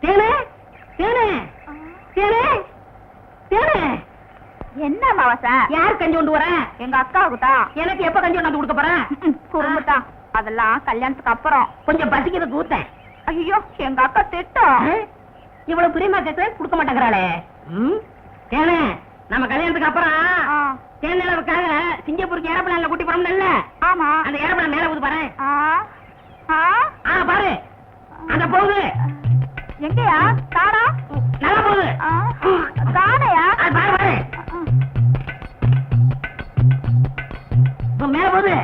தேனே தேனே தேனே தேனே. என்ன மாவசா? யார் கஞ்சி கொண்டு வர? எங்க அக்காவுக்கு தான். எனக்கு எப்ப கஞ்சி கொண்டாந்து கொடுக்க போறேன்? குறும்புதான், அதெல்லாம் கல்யாணத்துக்கு அப்புறம். கொஞ்சம் பசிக்கிறது ஊத்தேன். ஐயோ, எங்க அக்கா திட்டம். இவ்வளவு பிரியமா கேட்க கொடுக்க மாட்டேங்கிறாளே. தேனே, நம்ம கல்யாணத்துக்கு அப்புறம் தேனிலவுக்காக சிங்கப்பூருக்கு ஏரோப்ளான்ல கூட்டி போறோம்ல. ஆமா, அந்த ஏரோப்ளான் மேல போகுது பாரு. பாரு, அந்த போகுது. எங்கயா? தாடா நல்லா போகுது. தானையா? பாரு பாரு, மேல போகுது.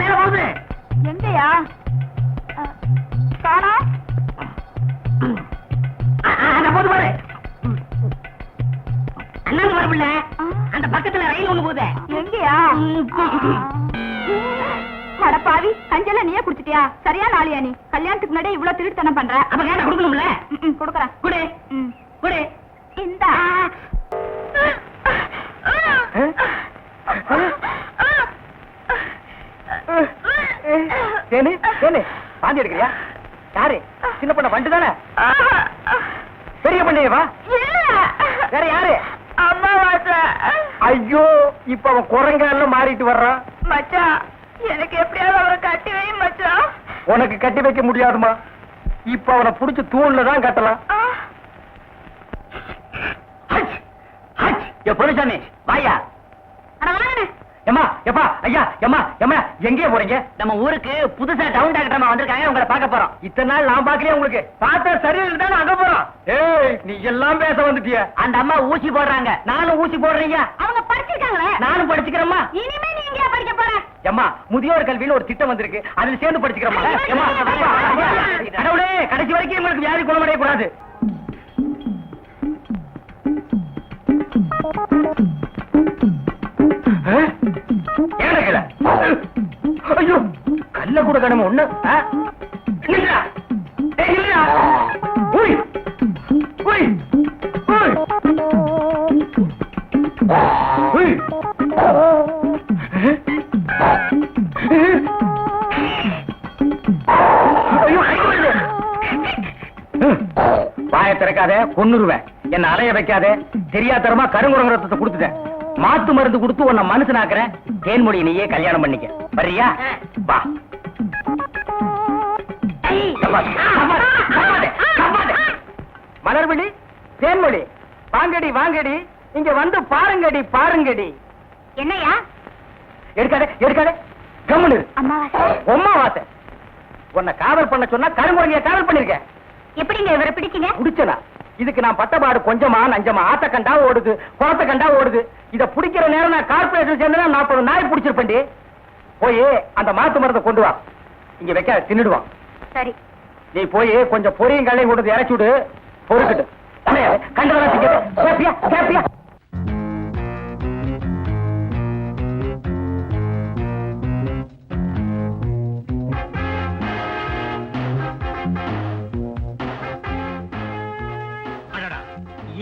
மேல போகுது. எங்கயா? தாடா அந்த போகுது பாரு. அண்ணாந்து வரப்பில்ல, அந்த பக்கத்துல ரயில் ஒண்ணு போகுது. எங்கயா? பாவி, கஞ்செல்லாம் நீயே குடிச்சிட்டியா? சரியா நாளியா நீ? கல்யாணத்துக்கு முன்னாடி இவ்வளவு திருட்டுத்தனம் பண்ற. அப்ப கேட்ட கொடுக்கணும்ல? கொடுக்கறேன். குடு குடு. இந்த தேனு தேனு பாந்தி எடுக்கிறியா? யாரு? சின்ன பண்ண பண்டு தானே? பெரிய பண்ணையவா? வேற யாரு? அம்மாவாசை. ஐயோ, இப்ப அவன் குரங்கால மாறிட்டு வர்றான். மச்சான், எனக்கு எப்படியாவது அவரை கட்டி வை மச்சான். உனக்கு கட்டி வைக்க முடியாதுமா. இப்ப அவனை புடிச்சு தூண்ல தான் கட்டலாம். பொருசாமி வாயா. எம்மா எப்பா ஐயா எம்மா எம்மா எங்கே போறீங்க? நம்ம ஊருக்கு புதுசா டவுன் டாக்டர் வந்திருக்காங்க, உங்களை பார்க்க போறோம். இத்தனை நாள் நான் பாக்கலையே உங்களுக்கு. பார்த்தா சரியில்லை தானே அங்க போறோம். ஏய், நீ எல்லாம் பேச வந்துட்டிய. அந்த அம்மா ஊசி போடுறாங்க, நானும் ஊசி போடுறீங்க. அவங்க படிச்சிருக்காங்களே, நானும் படிச்சுக்கிறேம்மா. இனிமே நீ எங்க படிக்க போற? எம்மா, முதியோர் கல்வின்னு ஒரு திட்டம் வந்திருக்கு, அதுல சேர்ந்து படிச்சுக்கிறோமா? கடவுளே, கடைசி வரைக்கும் உங்களுக்கு வியாதி குணமடைய கூடாது. ஐயோ, கல்ல கூட கடமை ஒண்ணு. வாய திறக்காத, கொன்னுருவேன். என்ன அலைய வைக்காத. தெரியாதரமா கருங்குரங்க ரத்தத்தை கொடுத்துட்டேன். மாத்து மருந்து கொடுத்து உன்னை மனுஷனாக்குறேன். தேன்மொழி நீயே கல்யாணம் பண்ணிக்க. வர்றியா? வா. மலர்விழி, தேன்மொழி, வாங்கடி வாங்கடி, இங்க வந்து பாருங்கடி பாருங்கடி. என்னையா? எடுக்காதே எடுக்காதே, கம்முனு. அம்மாவாசை. உன்னை காவல் பண்ண சொன்னா கருங்குரங்கிய காவல் பண்ணிருக்க. எப்படிங்க இவரை பிடிச்சீங்க? பிடிச்சனா? இதுக்கு நான் பட்டபாடு கொஞ்சமா நஞ்சமா. ஆத்த கண்டா ஓடுது, குளத்த கண்டா ஓடுது. இத பிடிக்கிற நேரம் நான் கார்பரேஷன் சேர்ந்தா 40 நாய் பிடிச்சிருப்பேன்டி. போய் அந்த மாத்து மருந்தை கொண்டு வா. இங்க வைக்க தின்னுடுவான். சரி, நீ போய் கொஞ்சம் பொரியும் கல்லையும் கொண்டு இறச்சி விடு. பொறுக்கிட்டு கண்டதெல்லாம் கேப்பியா கேப்பியா?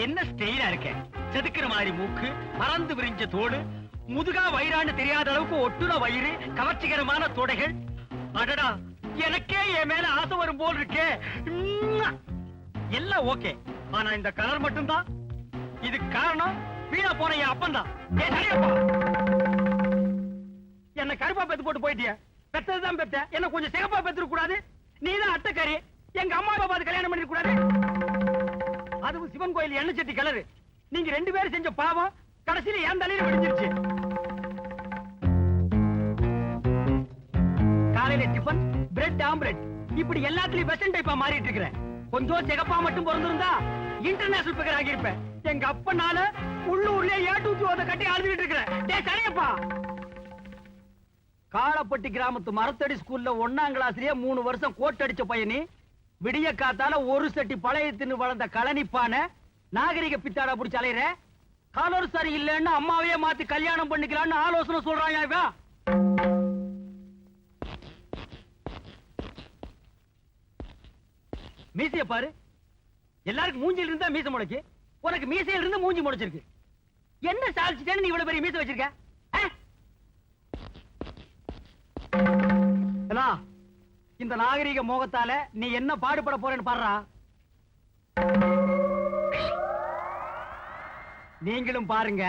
என்ன ஸ்டைலா இருக்க? செதுக்கிற மாதிரி மூக்கு, பறந்து விரிஞ்ச தோடு, முதுகா வயிறான்னு தெரியாத அளவுக்கு ஒட்டுன வயிறு, கவர்ச்சிகரமான தொடைகள். அடடா, எனக்கே என் மேல ஆசை வரும் போல் இருக்கே. எல்லாம் ஓகே, ஆனா இந்த கலர் மட்டும்தான். இதுக்கு காரணம் வீணா போன என் அப்பன் தான். என்ன கருப்பா பெத்து போட்டு போயிட்டிய. பெத்ததுதான் பெத்த, என்ன கொஞ்சம் சிகப்பா பெத்துருக்க கூடாது? நீதான் அட்டக்காரி. எங்க அம்மா அப்பா பார்த்து கல்யாணம் பண்ணிருக்க கூடாது? அதுவும் சிவன் கோயில் எண்ணெய் சட்டி கலரு. நீங்க 2 பேரும் செஞ்ச பாவம் கடைசியில என் தலையில விடிஞ்சிருச்சு. காலையில டிபன், பிரெட் ஆம்லெட், இப்படி எல்லாத்துலயும் வெஸ்டர்ன் டைப்பா மாறிட்டு இருக்கிறேன். கொஞ்சம் சிகப்பா மட்டும் பிறந்திருந்தா இன்டர்நேஷனல் பிகர் ஆகியிருப்பேன். எங்க அப்பனால உள்ளூர்லயே ஏட்டூத்தி ஓத கட்டி அழுதுகிட்டு இருக்கிறேன். டேய் சரியப்பா, காளப்பட்டி கிராமத்து மரத்தடி ஸ்கூல்ல 1ஆம் கிளாஸ்லயே 3 வருஷம் கோட் அடிச்ச பையனி, விடிய காத்தால ஒரு சட்டி பழைய தின்னு வளர்ந்த கலனிப்பான நாகரிக பித்தாடா புடிச்சு அலையிற. காலர் சரி இல்லைன்னு அம்மாவையே மாத்தி கல்யாணம் பண்ணிக்கலான்னு ஆலோசனை சொல்றான் இவன். மீசைய பாரு, எல்லாருக்கும் மூஞ்சில இருந்தா மீசை முளைக்கு, உனக்கு மீசையில இருந்து மூஞ்சி முளைச்சிருக்கு. என்ன சாதிச்சுட்டேன்னு நீ இவ்வளவு பெரிய மீசை வச்சிருக்க? இந்த நாகரிக மோகத்தால நீ என்ன பாடுபட போறேன்னு பாடுறா. நீங்களும் பாருங்க.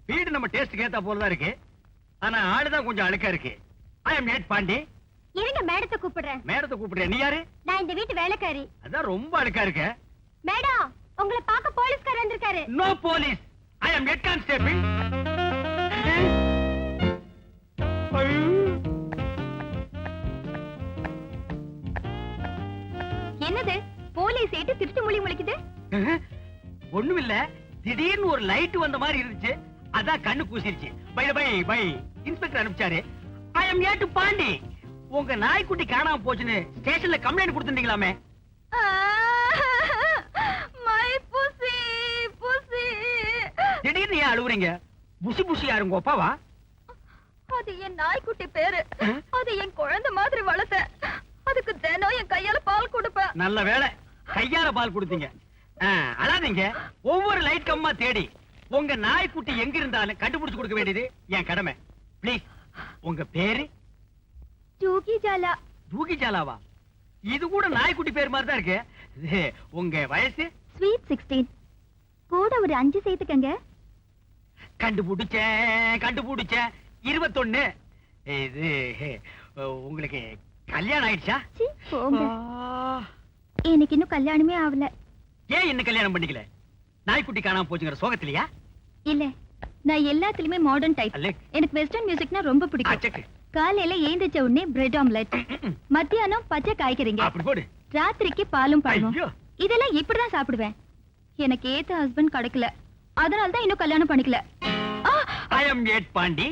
வீடு நம்ம டேஸ்ட் ஏத்த போலதான் இருக்கு. ஆனா ஆளுதான் கொஞ்சம் அழுக்கா இருக்கு. ஐ அம் நேட் பாண்டி. இருங்க, மேடத்தை கூப்பிடுறேன். மேடத்தை கூப்பிடுறேன். நீ யாரு? நான் இந்த வீட்டு வேலைக்காரி. அதான் ரொம்ப அழுக்கா இருக்க. மேடம், உங்களை பார்க்க போலீஸ்காரர் வந்திருக்காரு. No police. I am head constable. என்னது போலீஸ் ஏட்டு திருட்டு மொழி முழிக்குது? ஒண்ணுமில்ல, திடீர்னு ஒரு லைட் வந்த மாதிரி இருந்துச்சு. அதான் கண்ணு கூசிருச்சு. பை பை பை இன்ஸ்பெக்டர் அனுப்பிச்சாரு. ஐ அம் ஏட்டு பாண்டி. உங்க நாய்க்குட்டி காணாம போச்சுன்னு ஸ்டேஷன்ல கம்ப்ளைண்ட் கொடுத்துட்டீங்களாமே. மை புசி புசி. திடீர்னு ஏன் அழுவுறீங்க? புசி புசி யாருங்க அப்பாவா? அது என் நாய்க்குட்டி பேரு. அது என் குழந்தை மாதிரி வளர்த்தேன். அதுக்கு தினம் என் கையால பால் கொடுப்பேன். நல்ல வேளை கையால பால் கொடுத்தீங்க. அழாதீங்க. ஒவ்வொரு லைட் கம்மா தேடி உங்க நாய்க்குட்டி எங்க இருந்தாலும் கண்டுபிடிச்சு கொடுக்க வேண்டியது என் கடமை. ப்ளீஸ். உங்க பேரு? ஜூகி ஜாலா. ஜூகி ஜாலாவா? இது கூட நாய்க்குட்டி பேர் மாதிரி தான் இருக்கு. உங்க வயசு? ஸ்வீட் 16. கூட ஒரு 5 சேர்த்துக்கங்க. கண்டுபிடிச்சேன் கண்டுபிடிச்சேன். 21. இது உங்களுக்கு கல்யாணம் ஆயிடுச்சா? சீ, போங்க. எனக்கு இன்னும் கல்யாணமே ஆகல. ஏன் இன்னும் கல்யாணம் பண்ணிக்கல? நாய்க்குட்டி காணாம போச்சுங்கிற சோகத்திலையா? இல்ல, நான் எல்லாத்துலயுமே மாடர்ன் டைப். அல்லே. எனக்கு வெஸ்டர்ன் மியூசிக்னா ரொம்ப பிடிக்கும். அச்சக்கு. காலையில ஏந்திரிச்ச உடனே பிரெட் ஆம்லெட், மத்தியானம் பச்சை காய்கறிங்க, அப்படி போடு. ராத்திரிக்கு பாலும் பழமும். ஐயோ. இதெல்லாம் இப்படிதான் சாப்பிடுவேன். எனக்கு ஏத்த ஹஸ்பண்ட் கிடைக்கல. அதனால தான் இன்னும் கல்யாணம் பண்ணிக்கல. ஐ அம் ஏட் பாண்டி.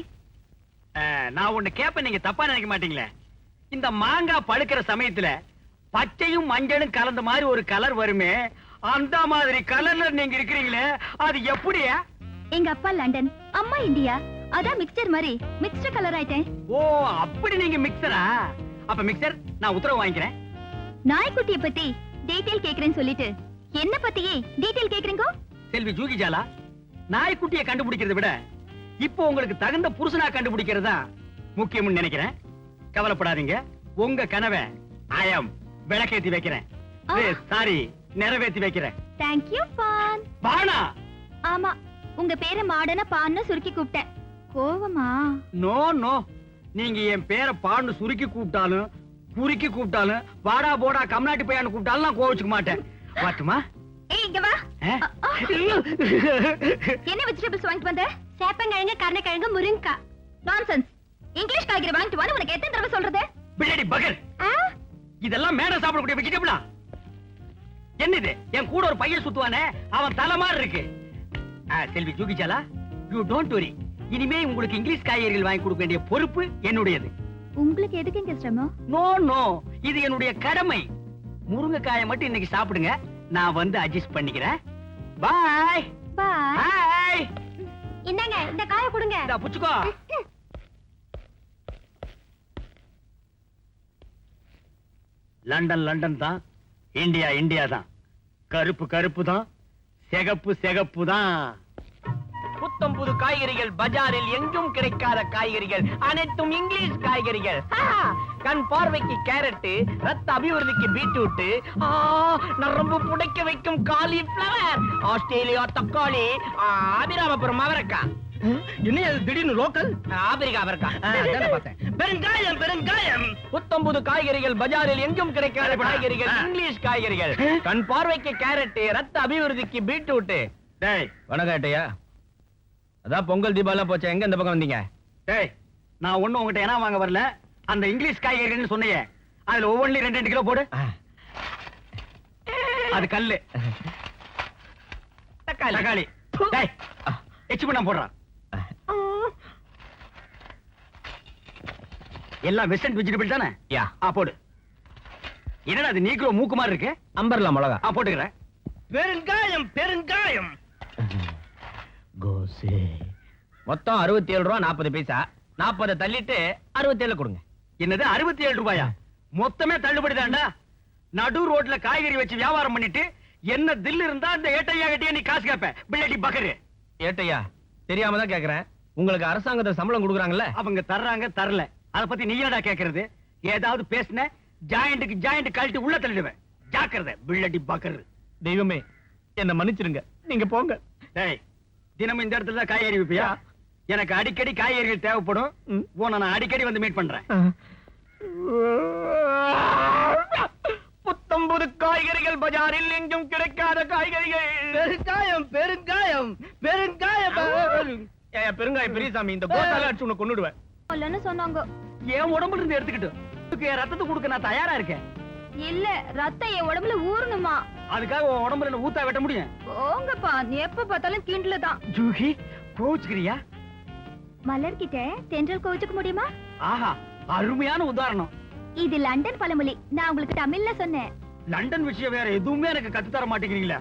நான் ஒண்ணு கேப்ப நீங்க தப்பா நினைக்க மாட்டீங்களே. இந்த மாங்காய் பழுக்கிற சமயத்துல பச்சையும் மஞ்சளும் கலந்த மாதிரி ஒரு கலர் வருமே, அந்த மாதிரி கலர்ல நீங்க இருக்கிறீங்களே, அது எப்படியா? எங்க அப்பா லண்டன், அம்மா இந்தியா. அதான் மிக்சர் மாதிரி மிக்ஸ்டு கலர் ஆயிட்டேன். ஓ, அப்படி நீங்க மிக்சரா? அப்ப மிக்சர் நான் உத்தரவு வாங்கிக்கிறேன். நாய்க்குட்டிய பத்தி டீடைல் கேக்குறேன்னு சொல்லிட்டு என்ன பத்தியே டீடைல் கேக்குறீங்க? செல்வி ஜூகி ஜாலா, நாய்க்குட்டியை கண்டுபிடிக்கிறத விட இப்போ உங்களுக்கு தகுந்த புருஷனா கண்டுபிடிக்கிறதா முக்கியம்னு நினைக்கிறேன். கவலைப்படாதீங்க. உங்க கனவை ஆயம் விளக்கேத்தி வைக்கிறேன். சாரி, நிறைவேத்தி வைக்கிறேன். தேங்க் யூ பான். பானா? ஆமா, உங்க பேரை மாடனா பான்னு சுருக்கி கூப்பிட்டேன். கோவமா? No no. நீங்க என் பேரை பான்னு சுருக்கி கூப்பிட்டாலும் குறுக்கி கூப்பிட்டாலும் வாடா போடா கம்நாட்டி பையான்னு கூப்பிட்டாலும் நான் கோவிச்சுக்க மாட்டேன். வாட்டுமா? ஏய், இங்க வா. என்ன வெஜிடபிள்ஸ் வாங்கிட்டு வந்த? சேப்பங்கிழங்கு, கருணைக்கிழங்கு, முருங்கக்காய். நான்சென்ஸ். இங்கிலீஷ் காய்கறி வாங்கிட்டு வந்து உனக்கு எத்தனை தடவை சொல்றது? பிள்ளடி பகல். இதெல்லாம் மேடம் சாப்பிடக்கூடிய வெஜிடபிளா? என்னது? என் கூட ஒரு பையன் சுத்துவானே, அவன் தலை மாதிரி இருக்கு. செல்வி ஜூகி ஜாலா, யூ டோன்ட் வரி. இனிமே உங்களுக்கு இங்கிலீஷ் காய்கறிகள் வாங்கி கொடுக்க வேண்டிய பொறுப்பு என்னுடையது. உங்களுக்கு எதுக்கு இங்க சிரமம்? நோ நோ, இது என்னுடைய கடமை. முருங்கைக்காயை மட்டும் இன்னைக்கு சாப்பிடுங்க, நான் வந்து அட்ஜஸ்ட் பண்ணிக்கிறேன். பாய் பாய். பாய். இந்தாங்க, இந்த காயை கொடுங்க. இந்தா புச்சுக்கோ. லண்டன் லண்டன் தான், இந்தியா இந்தியா தான். கருப்பு கருப்பு தான், சிகப்பு சிகப்பு தான். புத்தம் புது காய்கறிகள் பஜாரில் எங்கும் கிடைக்காத காய்கறிகள், அனைத்தும் இங்கிலீஷ் காய்கறிகள். கண் பார்வைக்கு கேரட், ரத்த அபிவிருத்திக்கு பீட்ரூட், நரம்பு புடைக்க வைக்கும் காலிஃபிளவர், ஆஸ்திரேலியா தக்காளி, ஆபிராமபுரம் அவரைக்காய். என்ன திடீர்னு லோக்கல்? ஆப்பிரிக்கா அவரைக்காய். பெருங்காயம் பெருங்காயம். புத்தம் புது காய்கறிகள் பஜாரில் எங்கும் கிடைக்காத காய்கறிகள், இங்கிலீஷ் காய்கறிகள். கண் பார்வைக்கு கேரட், ரத்த அபிவிருத்திக்கு பீட்ரூட். டேய், வணக்கம்யா. அதான் பொங்கல் தீபாவளி போச்சு, எங்க இந்த பக்கம் வந்தீங்க? டேய், நான் ஒண்ணும் உங்ககிட்ட ஏனா வாங்க வரல. அந்த இங்கிலீஷ் காய்கறின்னு சொன்னீங்க, அதுல ஒவ்வொன்றும் 2 கிலோ போடு. அது கல்லு. தக்காளி. டேய், எச்சு பண்ண போடுறான். எல்லாம் வெஸ்டர்ன் வெஜிடபிள் தானே? யா. போடு. என்னடா அது நீக்ரோ மூக்கு மாதிரி இருக்கு? அம்பர்லா மிளகா. போட்டுக்கிறேன். பெருங்காயம் பெருங்காயம். கோசே. மொத்தம் 67 ரூபா 40 பைசா. 40 தள்ளிட்டு 67 கொடுங்க. என்னது 67 ரூபாயா? மொத்தமே தள்ளுபடி தான்டா. நடு ரோட்ல காய்கறி வச்சு வியாபாரம் பண்ணிட்டு என்ன தில் இருந்தா இந்த ஏட்டையா கிட்டே நீ காசு கேப்ப பிள்ளடி பக்கரு. ஏட்டையா தெரியாம தான் கேக்குறேன். உங்களுக்கு அரசாங்கத்தை சம்பளம் கொடுக்குறாங்கல்ல? அவங்க தர்றாங்க தரல, அத பத்தி நீ என்னடா கேக்குறது? ஏதாவது பேசுன ஜாயிண்ட்டுக்கு ஜாயிண்ட் கழட்டி உள்ள தள்ளிடுவேன். ஜாக்கிரதை பிள்ளடி பக்கரு. தெய்வமே என்ன மன்னிச்சிருங்க, நீங்க போங்க. டேய், தினமும் இந்த இடத்துல தான் காய்கறி விப்பியா? எனக்கு அடிக்கடி காய்கறிகள் தேவைப்படும். உன்னை நான் அடிக்கடி வந்து மீட் பண்றேன். புத்தம்புது காய்கறிகள் பஜாரில் எங்கும் கிடைக்காத காய்கறிகள். பெருங்காயம் பெருங்காயம் பெருங்காயம். பெருங்காயம் பெரியசாமி, இந்த போட்டால அடிச்சு உன்னை கொன்னுடுவேன். இல்லன்னு சொன்னாங்க. என் உடம்புல இருந்து எடுத்துக்கிட்டு என் ரத்தத்தை கொடுக்க நான் தயாரா இருக்கேன். இல்ல, ரத்தம் என் உடம்புல ஊறணுமா? அதுக்காக உன் உடம்புல என்ன ஊத்தா வெட்ட முடியும்? போங்கப்பா, நீ எப்ப பார்த்தாலும் கிண்டல தான். ஜூஹி, கோச்சுக்கிறியா? மலர்கிட்ட தென்றல் கோச்சுக்க முடியுமா? ஆஹா, அருமையான உதாரணம். இது லண்டன் பழமொழி, நான் உங்களுக்கு தமிழ்ல சொன்னேன். லண்டன் விஷயம் வேற எதுவுமே எனக்கு கத்து தர மாட்டேங்கிறீங்களா?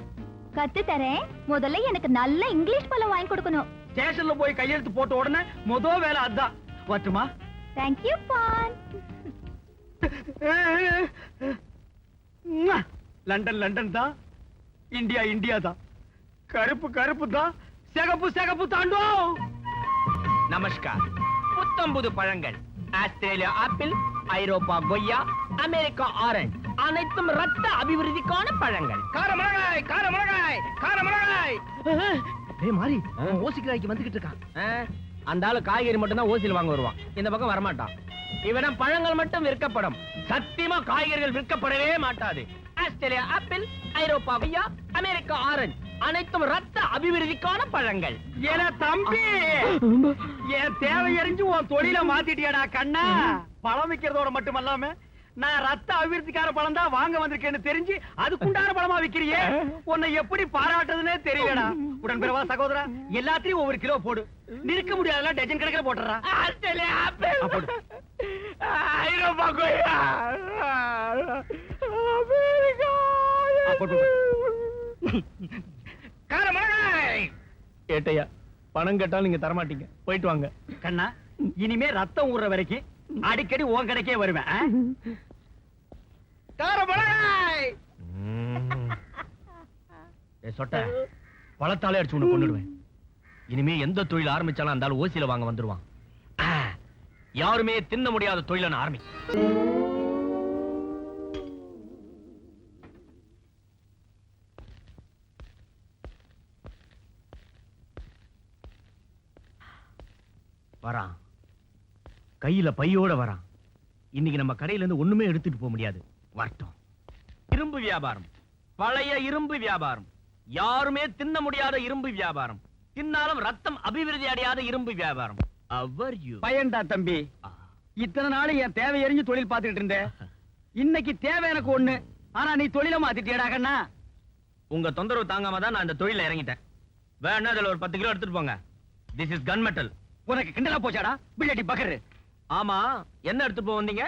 கத்து தரேன். முதல்ல எனக்கு நல்ல இங்கிலீஷ் பழம் வாங்கி கொடுக்கணும். ஸ்டேஷன்ல போய் கையெழுத்து போட்ட உடனே முதல் வேலை அதான். வரட்டுமா? தேங்க்யூ பான். லண்டன் லண்டன் தான், இந்தியா இந்தியா தான், கருப்பு கருப்பு தான், சிகப்பு சிகப்பு தாண்டோ. நமஸ்கார். புத்தம்புது பழங்கள், ஆஸ்திரேலியா ஆப்பிள், ஐரோப்பா கொய்யா, அமெரிக்கா ஆரஞ்சு, அனைத்தும் ரத்த அபிவிருத்திக்கான பழங்கள். காரமிளகாய் காரமிளகாய் காரமிளகாய். டேய் மாரி, ஓசிக்கலாய்க்கு வந்துகிட்டு இருக்கான். அந்த ஆளு காய்கறி மட்டும் தான் ஓசியில் வாங்க வருவான், இந்த பக்கம் வரமாட்டான். இவனம் பழங்கள் மட்டும் விற்கப்படும், சத்தியமா காய்கறிகள் விற்கப்படவே மாட்டாது. ஆஸ்திரேலியா ஆப்பிள், ஐரோப்பா கொய்யா, அமெரிக்கா ஆரஞ்சு, அனைத்தும் ரத்த அபிவிருத்திக்கான பழங்கள். ஏன தம்பி, என் தேவை அறிஞ்சு உன் தொழில மாத்திட்டியாடா கண்ணா. பழம் விக்கிறதோட மட்டுமல்லாம நான் ரத்த அபிவிருத்திக்கார பழம் தான் வாங்க வந்திருக்கேன்னு தெரிஞ்சு அதுக்குண்டான பழமா விக்கிறியே, உன்னை எப்படி பாராட்டுறதுன்னே தெரியலடா. உடன்பிறவா சகோதரா, எல்லாத்தையும் ஒவ்வொரு கிலோ போடு. நிற்க முடியாதுல டஜன் கணக்கில் போட்டுறா. ஆஸ்திரேலியா ஆப்பிள், போடு. ஐரோப்பா கொய்யா, அமெரிக்கா போட்டு. காரமிளகாய். ஏட்டையா, பணம் கேட்டாலும் நீங்க தரமாட்டீங்க, போயிட்டு வாங்க. கண்ணா, இனிமே ரத்தம் ஊற வரைக்கும் அடிக்கடி உன் கடைக்கே வருவேன். காரமிளகாய். சொட்ட பழத்தாலே அடிச்சு உன்னை கொண்டுடுவேன். இனிமே எந்த தொழில் ஆரம்பிச்சாலும் அந்த ஆளு ஓசியில வாங்க வந்துருவான். யாருமே தின்ன முடியாத தொழில ஆரம்பி. வரான், கையில பையோட வரான். இன்னைக்கு நம்ம கடையில இருந்து ஒண்ணுமே எடுத்துட்டு போக முடியாது. வரட்டும். இரும்பு வியாபாரம், பழைய இரும்பு வியாபாரம், யாருமே தின்ன முடியாத இரும்பு வியாபாரம், தின்னாலும் ரத்தம் அபிவிருத்தி அடையாத இரும்பு வியாபாரம். பயன்டா தம்பி, இத்தனை நாள் என் தேவை எறிஞ்சு தொழில் பார்த்துட்டு இருந்தேன். இன்னைக்கு தேவை எனக்கு ஒண்ணு, ஆனா நீ தொழில மாத்திட்டியடா கண்ணா. உங்க தொந்தரவு தாங்காம தான் நான் இந்த தொழில இறங்கிட்டேன். வேணா அதுல ஒரு 10 கிலோ எடுத்துட்டு போங்க. This is gun metal. உனக்கு கிண்டலா போச்சாடா பிள்ளடி பக்கரு. ஆமா, என்ன எடுத்துட்டு போக வந்தீங்க?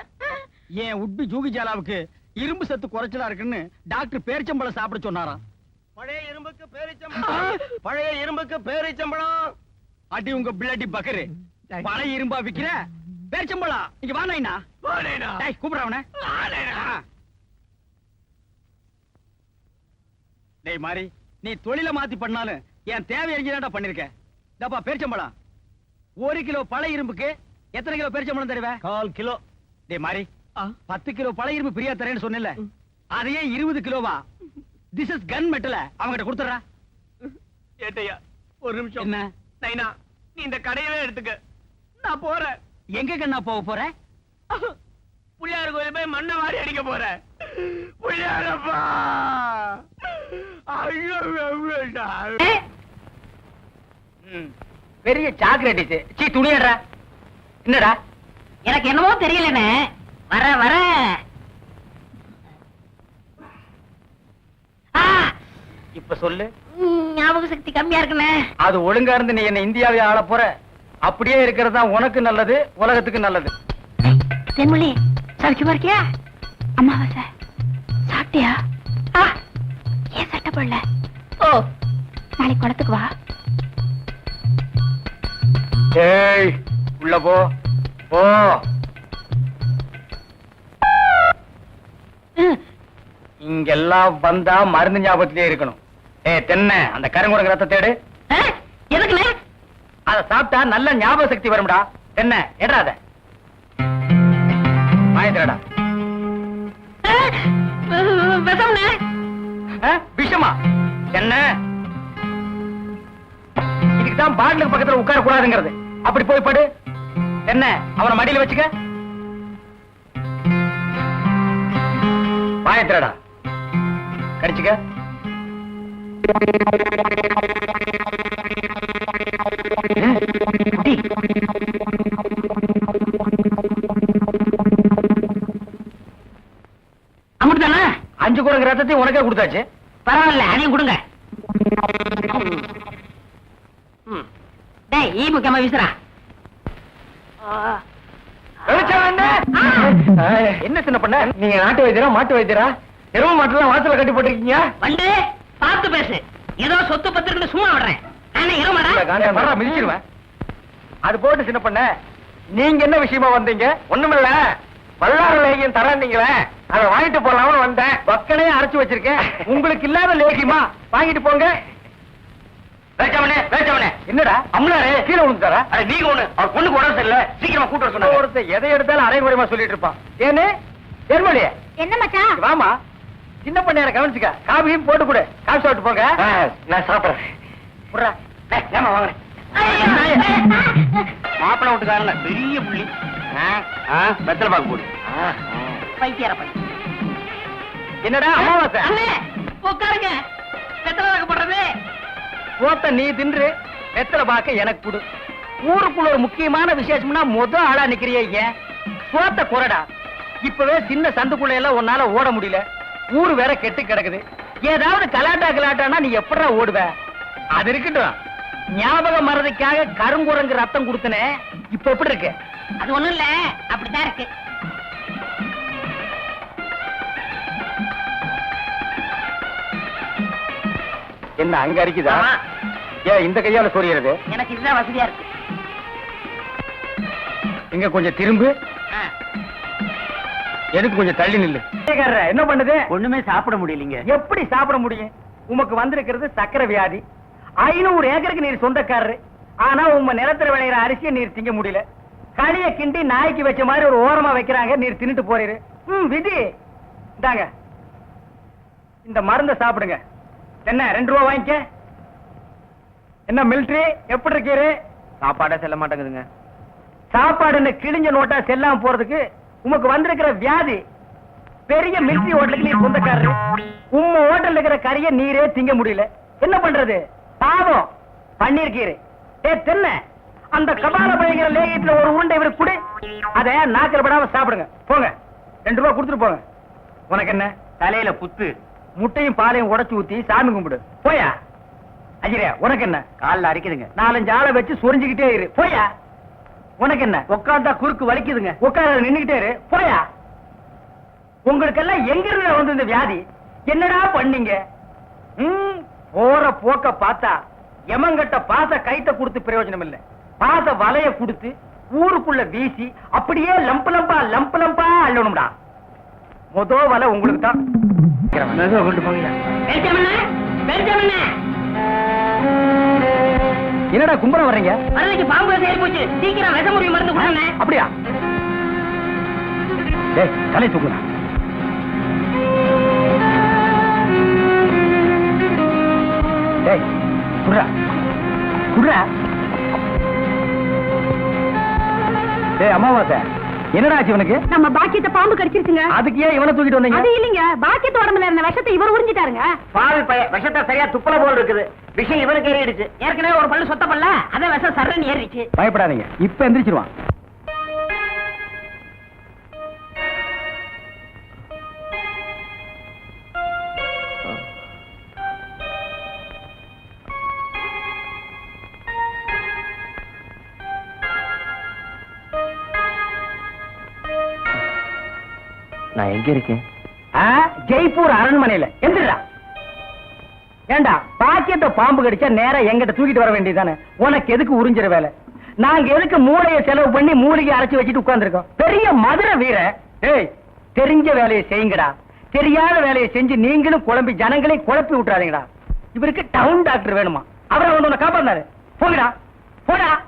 என் உட்பி ஜூகி ஜாலாவுக்கு இரும்பு சத்து குறைச்சலா இருக்குன்னு டாக்டர் பேரிச்சம்பழம் சாப்பிட சொன்னாராம். பழைய இரும்புக்கு பேரிச்சம்பழம், பழைய இரும்புக்கு பேரிச்சம்பழம். அடி உங்க பிள்ளடி பக்கரு, பழைய இரும்பா விக்கிற பேரிச்சம்பழம். இங்க வா நைனா. டேய் கூப்பிடுற அவனை. டேய் மாரி, நீ தொழில மாத்தி பண்ணாலும் என் தேவை எரிஞ்சுதான்டா பண்ணிருக்க. டப்பா பேரிச்சம்பழம் 1 கிலோ பழைய இரும்புக்கு எத்தனை கிலோ பேரிச்சம்பழம் தருவேன்? 1/4 கிலோ. டேய் மாரி, 10 கிலோ பழைய இரும்பு பிரியா தரேன்னு சொன்னல, அதையே 20 கிலோவா? This is gun metal. அவங்கிட்ட கொடுத்துறா. ஏட்டையா, ஒரு நிமிஷம். என்ன நைனா, நீ இந்த கடையவே எடுத்துக்க, நான் போறேன். எங்க கண்ணா போக போற? புள்ளியார் கோயில் போய் மண்ணை வாரி அடிக்க போறேன். புள்ளியாரப்பா, ஐயோ பெரிய சாக்லேட். சீ துணியடா. என்னடா? எனக்கு என்னமோ தெரியலனே. வர வர இப்ப சொல்லு. ஞாபக சக்தி கம்மியா இருக்குனே. அது ஒழுங்கா இருந்து நீ என்ன இந்தியாவை ஆள போற. அப்படியே இருக்கிறதா உனக்கு நல்லது, உலகத்துக்கு நல்லது. தென்மொழி, சௌக்கியமா இருக்கியா? அம்மாவாசை சாப்பிட்டியா? ஏன் சட்டை போடல? ஓ, நாளைக்கு குளத்துக்கு வா. ஏய், உள்ள போ போ. இங்கெல்லாம் வந்தா மருந்து ஞாபகத்திலே இருக்கணும். தென்னை அந்த கருங்குரங்கு ரத்த தேடு. எதுக்குண்ணே? அத சாப்பிட்டா நல்ல ஞாபக சக்தி வரும்டா. தென்னை எடாத மாயத்திரடா. விஷம்ண்ணே. விஷமா? என்ன இதுக்குதான் பாட்டிலுக்கு பக்கத்துல உட்கார கூடாதுங்கிறது. அப்படி போய் படு. என்ன அவனை மடியில வச்சுக்க. மாயத்திரடா கடிச்சுக்க. அமுட்டுதானே? 5 குரங்கு ரத்தத்தையும் உனக்கே கொடுத்தாச்சு. பரவாயில்ல, அதையும் கொடுங்க. டேய், ஈ முக்கியமா வீசுறா. என்ன சின்ன பண்ண? நீங்க நாட்டு வைத்தியரா மாட்டு வைத்தியரா? எரும மாட்டுலாம் வாசல கட்டி போட்டிருக்கீங்க. வந்து பார்த்து பேசு. ஏதோ சொத்து பத்திரன்னு சும்மா விடுறேன். நானே எருமாடா மிதிச்சிருவேன். அது போட்டு சின்ன பண்ண, நீங்க என்ன விஷயமா வந்தீங்க? ஒண்ணுமில்ல, வல்லார லேகியம் தரீங்களே, அதை வாங்கிட்டு போலாம்னு வந்தேன். பக்கனே அரைச்சு வச்சிருக்கேன். உங்களுக்கு இல்லாத லேகியமா? வாங்கிட்டு போங்க. என்னடா அம்லாரே கீழே விழுந்துட்டாரா? நீங்க ஒண்ணு அவர் பொண்ணுக்கு உடம்பு சரியில்லை, சீக்கிரமா கூட்டு வர சொன்னாங்க. ஒருத்தர் எதை எடுத்தாலும் அரைகுறையமா சொல்லிட்டு இருப்பான். ஏன்னு ஏர்மொழியே என்ன மச்சான்? வாமா, சின்ன பண்ண கவனிச்சுக்க. காபியும் போட்டு கொடு. காபி சாப்பிட்டு போங்க. நான் சாப்பிடுறேன். ஏமா வாங்க. மாப்பிள விட்டுக்காரல பெரிய புள்ளி. வெத்தலை பாக்கு போடு. பைத்தியார பை. என்னடா அமாவாசை? உட்காருங்க. வெத்தலை பாக்கு போடுறது. போத்த நீ தின்று, வெத்தலை பாக்க எனக்கு கொடு. ஊருக்குள்ள ஒரு முக்கியமான விசேஷம்னா முதல் ஆளா நிக்கிறியே. ஏன் சோத்த குறடா. இப்பவே சின்ன சந்துக்குள்ள எல்லாம் உன்னால ஓட முடியல. ஊரு வேற கெட்டு கிடக்குது. ஏதாவது கலாட்டானா நீ எப்படா ஓடுவ? அது இருக்கட்டும், ஞாபகம் மறதிக்காக கருங்குரங்கு ரத்தம் கொடுத்தனே, இப்ப எப்படி இருக்கு? அது ஒண்ணும் இல்ல, அப்படித்தான் இருக்கு. என்ன அங்க அரிக்குதா? ஏன் இந்த கையால சொரியறது? எனக்கு இதுதான் வசதியா இருக்கு. இங்க கொஞ்சம் திரும்பு. எதுக்கு கொஞ்சம் தள்ளி நில்லு. என்ன பண்ணுது? ஒண்ணுமே சாப்பிட முடியலீங்க. எப்படி சாப்பிட முடியும்? உமக்கு வந்திருக்கிறது சக்கரை வியாதி. 500 ஏக்கருக்கு நீர் சொந்தக்காரரு. ஆனா உங்க நிலத்துல விளையிற அரிசியை நீர் திங்க முடியல. களிய கிண்டி நாய்க்கு வச்ச மாதிரி ஒரு ஓரமா வைக்கிறாங்க, நீர் தின்னுட்டு போறீரு. விதி இந்தாங்க, இந்த மருந்த சாப்பிடுங்க. என்ன 2 ரூபா வாங்கிக்க. என்ன மிலிட்டரி எப்படி இருக்கீரு? சாப்பாடே செல்ல மாட்டேங்குதுங்க. சாப்பாடுன்னு கிழிஞ்ச நோட்டா செல்லாம போறதுக்கு உமக்கு வந்திருக்கிற வியாதி. பெரிய மிலிட்டரி ஹோட்டலுக்கு நீர் சொந்தக்காரரு. உம்ம ஹோட்டல் இருக்கிற கறிய நீரே திங்க முடியல. என்ன பண்றது? பாவம் பண்ணிருக்கீரு. தென்ன அந்த கபால பயங்கர லேகியத்துல ஒரு உருண்டை இவருக்கு கொடு. அத நாக்கில படாம சாப்பிடுங்க. போங்க, 2 ரூபா கொடுத்துட்டு போங்க. உனக்கு என்ன தலையில புத்து? முட்டையும் பாலையும் உடைச்சு ஊத்தி சாமி கும்பிடு. போயா. அஜிரியா உனக்கு என்ன? கால்ல அரிக்குதுங்க. 4-5 ஆளை வச்சு சொரிஞ்சுக்கிட்டே இரு. போயா. உனக்கு என்ன? உட்கார்ந்தா குறுக்கு வலிக்குதுங்க. உட்கார நின்னுகிட்டே இரு. போயா. உங்களுக்கெல்லாம் எங்க இருந்து வந்து இந்த வியாதி? என்னடா பண்ணீங்க? போற போக்க பார்த்தா எமங்கட்ட பாச கைத்த கொடுத்து பிரயோஜனம் இல்ல. பாச வலைய கொடுத்து ஊருக்குள்ள வீசி அப்படியே லம்பு லம்பா அள்ளணும்டா. முதோ வலை உங்களுக்கு தான். கொண்டு போங்க. என்னடா கும்பரம் வர்றீங்க? மருந்துக்கு பாம்பு ஏறி போச்சு. சீக்கிரம் விஷமுறி மருந்து கொடுங்க. அப்படியா? டேய் தலை தூக்குடா. டேய் குடுறா குடுறா. டேய் அமாவாசை, என்னடா ஆச்சு இவனுக்கு? நம்ம பாக்கியத்தை பாம்பு கடிச்சிருச்சுங்க. அதுக்கு ஏன் இவனை தூக்கிட்டு வந்தீங்க? அது இல்லைங்க, பாக்கியத்து உடம்புல இருந்த விஷத்தை இவர் உறிஞ்சிட்டாருங்க. பாவி பைய விஷத்தை சரியா துப்பல போல் இருக்குது. விஷம் இவனுக்கு ஏறிடுச்சு. ஏற்கனவே ஒரு பல்லு சொத்த பல்ல, அத விஷம் சர்றன்னு ஏறிடுச்சு. பயப்படாதீங்க, இப்ப எந்திரிச்சிருவான். நான் எங்க இருக்கேன்? ஜெய்ப்பூர் அரண்மனையில. எந்திரா. ஏண்டா பாக்கியத்தை பாம்பு கடிச்சா நேரா எங்கிட்ட தூக்கிட்டு வர வேண்டியதானே? உனக்கு எதுக்கு உறிஞ்சிற வேலை? நாங்க எதுக்கு மூளையை செலவு பண்ணி மூலிகை அரைச்சு வச்சுட்டு உட்கார்ந்துருக்கோம்? பெரிய மதுரை வீர. ஏய் தெரிஞ்ச வேலையை செய்யுங்கடா. தெரியாத வேலையை செஞ்சு நீங்களும் குழம்பி ஜனங்களையும் குழப்பி விட்டுறாதீங்கடா. இவருக்கு டவுன் டாக்டர் வேணுமா? அவரை வந்து உன்னை காப்பாந்தாரு. போங்கடா போடா.